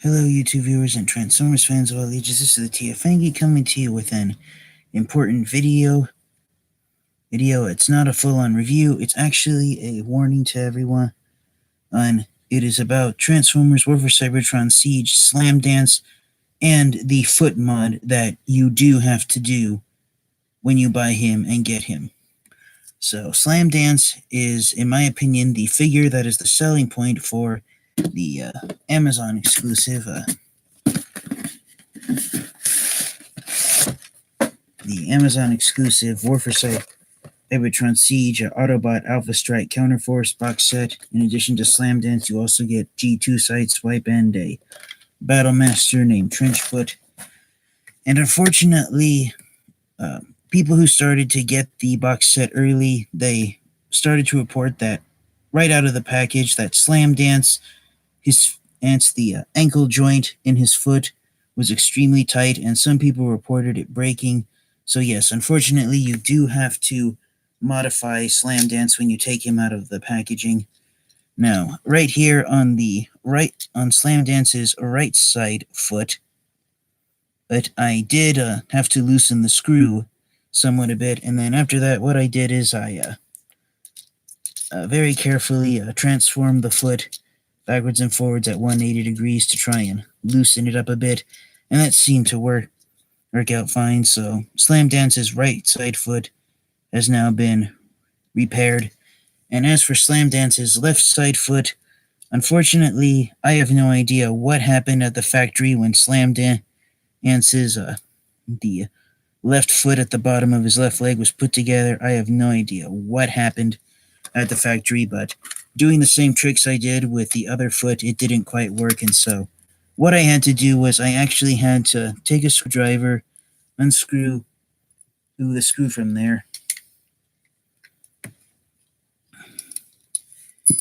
Hello, YouTube viewers and Transformers fans of all ages. This is the TFangy coming to you with an important video. It's not a full-on review. It's actually a warning to everyone. It is about Transformers War for Cybertron Siege Slamdance and the foot mod that you do have to do when you buy him and get him. So Slamdance is, in my opinion, the figure that is the selling point for the Amazon exclusive War for Cybertron Siege Autobot Alpha Strike Counterforce box set. In addition to Slamdance, you also get G2 Sight Swipe and a Battle Master named Trenchfoot. And unfortunately, people who started to get the box set early, they started to report that right out of the package that Slamdance, the ankle joint in his foot was extremely tight, and some people reported it breaking. So yes, unfortunately, you do have to modify Slamdance when you take him out of the packaging. Now, right here on Slamdance's right side foot, but I did have to loosen the screw somewhat a bit, and then after that, what I did is I very carefully transformed the foot backwards and forwards at 180 degrees to try and loosen it up a bit, and that seemed to work out fine. So Slamdance's right side foot has now been repaired, and as for Slamdance's left side foot, unfortunately, I have no idea what happened at the factory when Slamdance's the left foot at the bottom of his left leg was put together. I have no idea what happened at the factory, but doing the same tricks I did with the other foot, it didn't quite work, and so what I had to do was I actually had to take a screwdriver, unscrew the screw from there,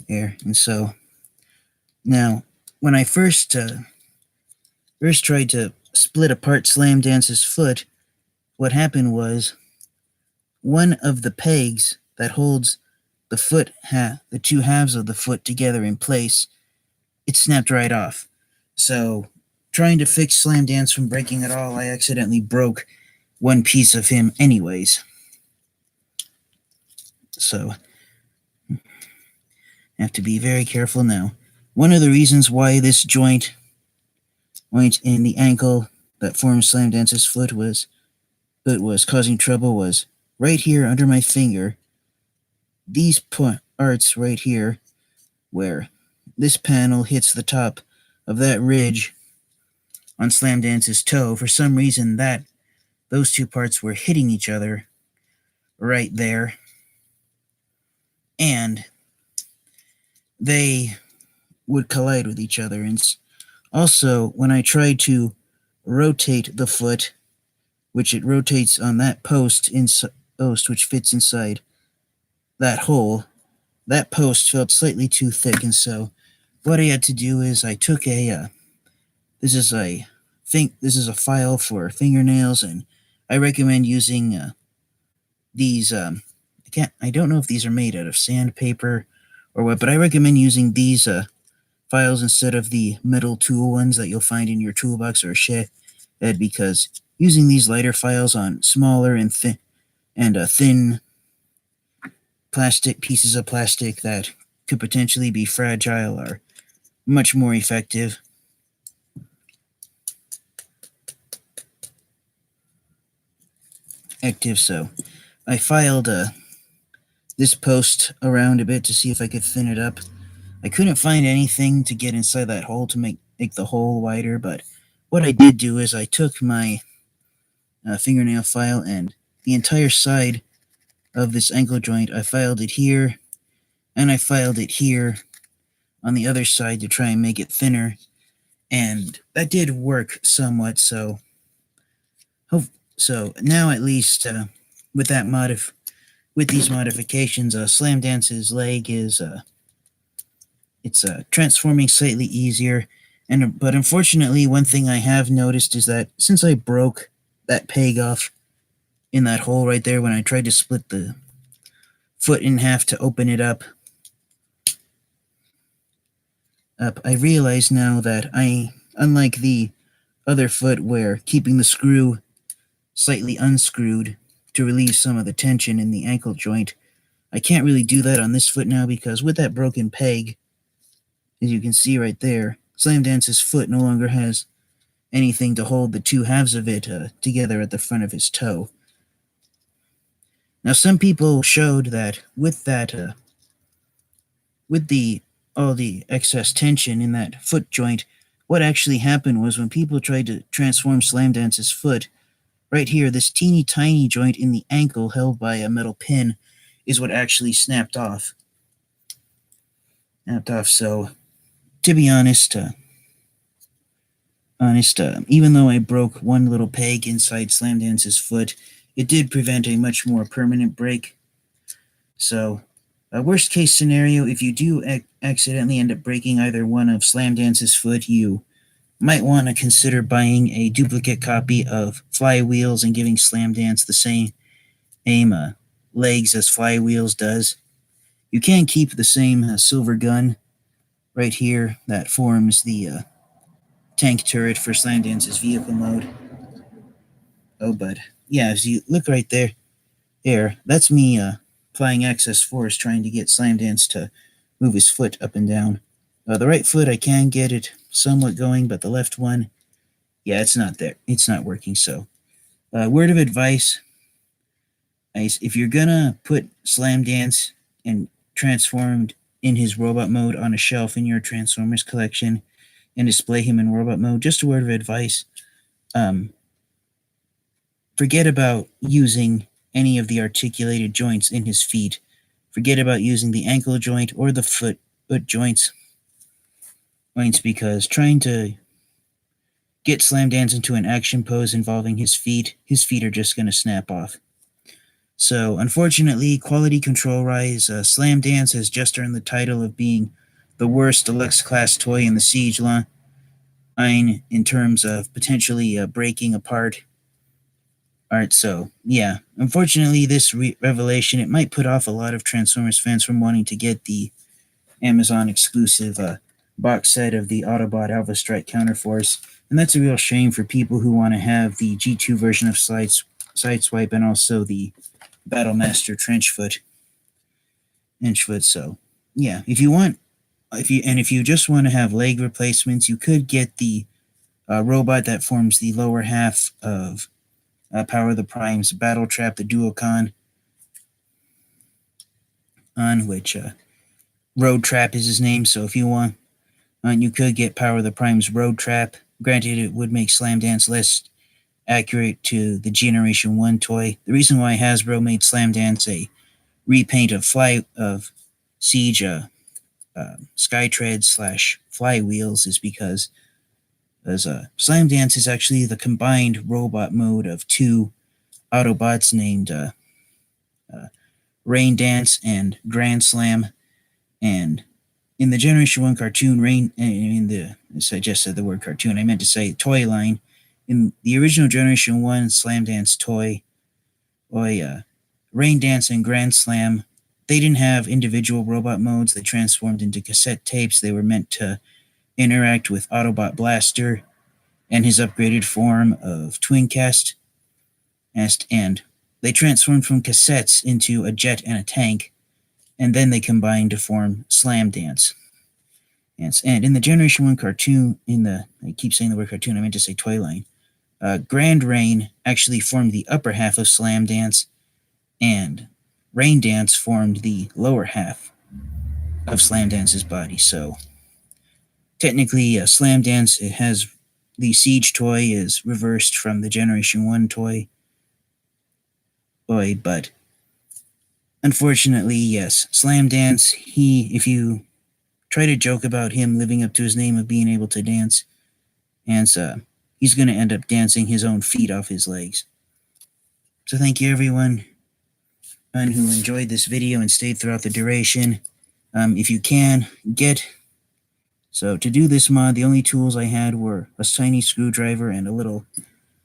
and so now when I first tried to split apart Slamdance's foot, what happened was one of the pegs that holds the two halves of the foot together in place, it snapped right off. So, trying to fix Slamdance from breaking at all, I accidentally broke one piece of him anyways. So, I have to be very careful now. One of the reasons why this joint in the ankle that forms Slamdance's foot was causing trouble was right here under my finger. These parts right here, where this panel hits the top of that ridge on Slamdance's toe, for some reason those two parts were hitting each other right there, and they would collide with each other. And also, when I tried to rotate the foot, which it rotates on that post which fits inside that hole, that post felt slightly too thick, and so what I had to do is I took this is a file for fingernails, and I recommend using these. I don't know if these are made out of sandpaper or what, but I recommend using these files instead of the metal tool ones that you'll find in your toolbox or shed, because using these lighter files on smaller and thin pieces of plastic that could potentially be fragile are much more effective. So I filed this post around a bit to see if I could thin it up. I couldn't find anything to get inside that hole to make the hole wider, but what I did do is I took my fingernail file and the entire side of this ankle joint, I filed it here, and I filed it here on the other side to try and make it thinner, and that did work somewhat. So now at least with these modifications, Slamdance's leg is transforming slightly easier. But unfortunately, one thing I have noticed is that since I broke that peg off in that hole right there when I tried to split the foot in half to open it up, I realize now that I Unlike the other foot where keeping the screw slightly unscrewed to relieve some of the tension in the ankle joint, I can't really do that on this foot now because with that broken peg, as you can see right there, Slamdance's foot no longer has anything to hold the two halves of it together at the front of his toe. Now, some people showed that with the all the excess tension in that foot joint, what actually happened was when people tried to transform Slamdance's foot, right here, this teeny tiny joint in the ankle held by a metal pin is what actually snapped off. So, to be honest, even though I broke one little peg inside Slamdance's foot, it did prevent a much more permanent break. So, worst case scenario, if you do accidentally end up breaking either one of Slamdance's foot, you might want to consider buying a duplicate copy of Flywheels and giving Slamdance the same legs as Flywheels does. You can keep the same silver gun right here that forms the tank turret for Slamdance's vehicle mode. Oh, but yeah, as you look right there, that's me applying excess force trying to get Slamdance to move his foot up and down. The right foot, I can get it somewhat going, but the left one, yeah, it's not there. It's not working. So, word of advice: if you're gonna put Slamdance and transformed in his robot mode on a shelf in your Transformers collection and display him in robot mode, just a word of advice: forget about using any of the articulated joints in his feet. Forget about using the ankle joint or the foot joints because trying to get Slamdance into an action pose involving his feet are just going to snap off. So, unfortunately, quality control rise, Slamdance has just earned the title of being the worst deluxe class toy in the Siege line in terms of potentially breaking apart. Alright, so, yeah. Unfortunately, this revelation, it might put off a lot of Transformers fans from wanting to get the Amazon exclusive box set of the Autobot Alpha Strike Counterforce, and that's a real shame for people who want to have the G2 version of Sideswipe and also the Battlemaster Trenchfoot. So, yeah, if you just want to have leg replacements, you could get the robot that forms the lower half of Power of the Prime's Battle Trap, the Duocon, on which Road Trap is his name. So if you want, you could get Power of the Prime's Road Trap. Granted, it would make Slamdance less accurate to the Generation 1 toy. The reason why Hasbro made Slamdance a repaint of Siege Skytread / Flywheels is because Slamdance is actually the combined robot mode of two Autobots named Rain Dance and Grand Slam. And in the Generation 1 cartoon, I just said the word cartoon, I meant to say toy line. In the original Generation 1 Slamdance toy, Rain Dance and Grand Slam, they didn't have individual robot modes. They transformed into cassette tapes. They were meant to interact with Autobot Blaster and his upgraded form of Twincast. And they transformed from cassettes into a jet and a tank, and then they combined to form Slamdance. And in the Generation 1 cartoon, I keep saying the word cartoon, I meant to say toy line, Grand Rain actually formed the upper half of Slamdance, and Rain Dance formed the lower half of Slamdance's body. So technically, Slamdance, it has the Siege toy is reversed from the Generation 1 toy, but unfortunately, yes, Slamdance, if you try to joke about him living up to his name of being able to dance, and he's going to end up dancing his own feet off his legs. So thank you, everyone who enjoyed this video and stayed throughout the duration. If you can, so to do this mod, the only tools I had were a tiny screwdriver and a little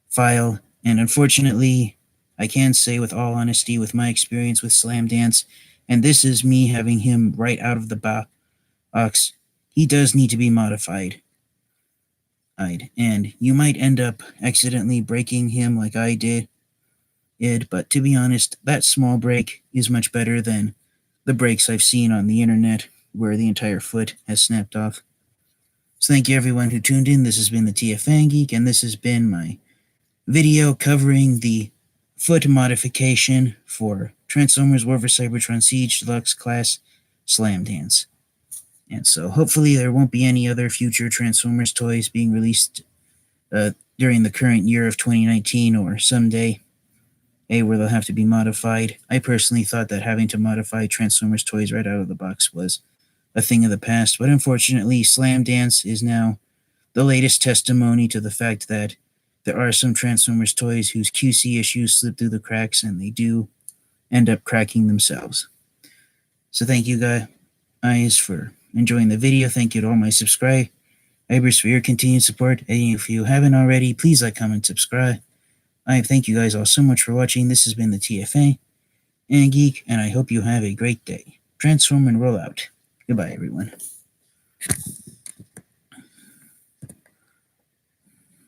file, and unfortunately, I can say with all honesty, with my experience with Slamdance, and this is me having him right out of the box, he does need to be modified. and you might end up accidentally breaking him like I did. But to be honest, that small break is much better than the breaks I've seen on the internet where the entire foot has snapped off. So thank you everyone who tuned in. This has been the TFN Geek, and this has been my video covering the foot modification for Transformers War for Cybertron Siege Deluxe Class Slamdance. And so hopefully there won't be any other future Transformers toys being released during the current year of 2019 or someday, where they'll have to be modified. I personally thought that having to modify Transformers toys right out of the box was a thing of the past, but unfortunately Slamdance is now the latest testimony to the fact that there are some Transformers toys whose QC issues slip through the cracks and they do end up cracking themselves. So thank you guys for enjoying the video. Thank you to all my subscribers for your continued support. And if you haven't already, please like, comment, subscribe. I thank you guys all so much for watching. This has been the TFA and Geek, and I hope you have a great day. Transform and roll out. Goodbye, everyone.